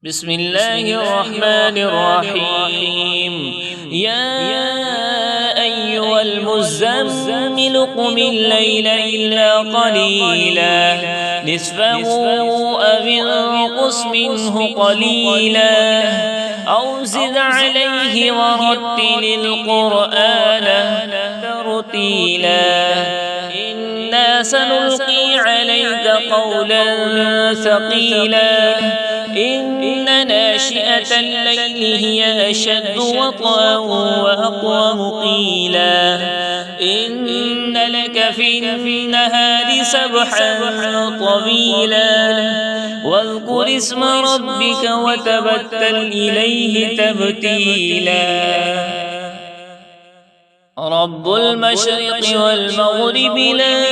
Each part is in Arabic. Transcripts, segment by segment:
بسم الله الرحمن الرحيم. يا أيها المزمل قم الليل إلا قليلا نصفه أو انقص منه قليلا أو زد عليه ورتل القرآن ترتيلا إنا سنلقي عليك قولا ثقيلا إن ناشئة الليل هي أشد وطئا وأقوم قيلا إن لك في النهار سبحا طويلا واذكر اسم ربك وتبتل إليه تبتيلا رب المشرق والمغرب لا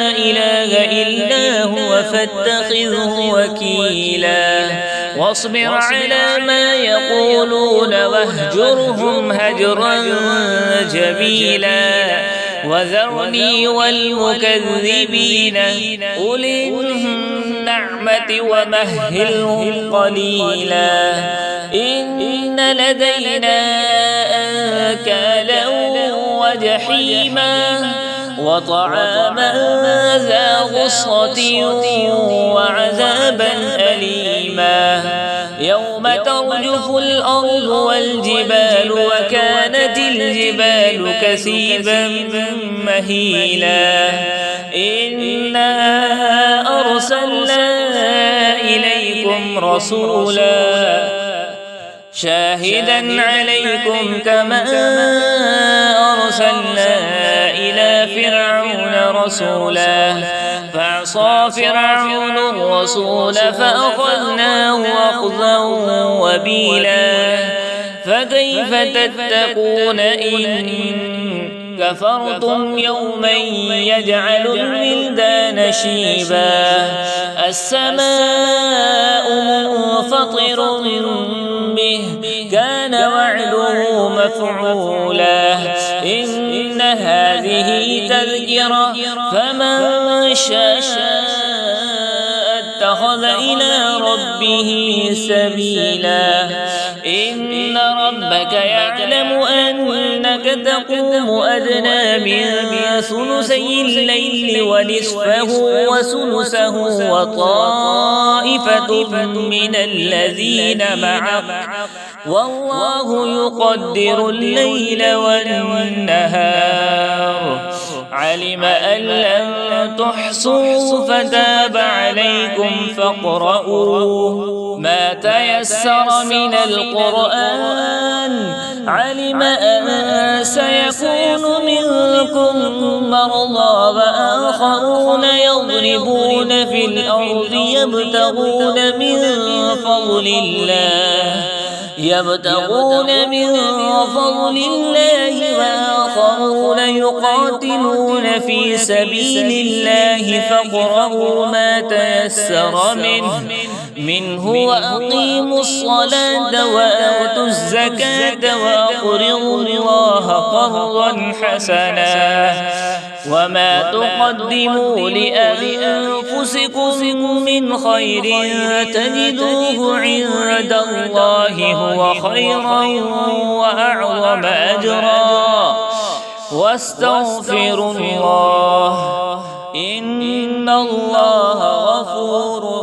إله إلا هو فاتخذه وكيلا واصبر على ما يقولون واهجرهم هجرا جميلا وذرني والمكذبين أولي النعمة ومهلهم قليلا إن لدينا أنكالا وجحيما وطعاما ذا غصة وعذابا أليما يوم ترجف الأرض والجبال وكانت الجبال كثيبا مهيلا إنا أرسلنا إليكم رسولا شاهدا عليكم كما أرسلنا إلى فرعون رسولا فعصى فرعون الرسول فأخذناه أخذا وبيلا فكيف تتقون إن كفرتم يوما يجعل الولدان شيبا السماء منفطر به كان وعده مفعولا إن هذه تذكرة فمن شاء اتخذ إلى ربه سبيلا إن ربك يعلم أنك تقوم أدنى من ثلثي الليل ونصفه وثلثه وطائفة من الذين معك والله يقدر الليل والنهار علم أن لن تحصوا فتاب عليكم فاقرؤوا ما تيسر من القرآن علم أن سيكون منكم مرضى وآخرون يضربون في الأرض يبتغون من فضل الله وآخرون يقاتلون في سبيل الله فاقرؤوا ما تيسر منه وأقيموا الصلاة وآتوا الزكاة وأقرضوا الله قرضا حسنا وما تقدموا لأنفسكم من خير تجدوه عند الله هو خيرا وأعظم أجرا واستغفروا الله إن الله غفور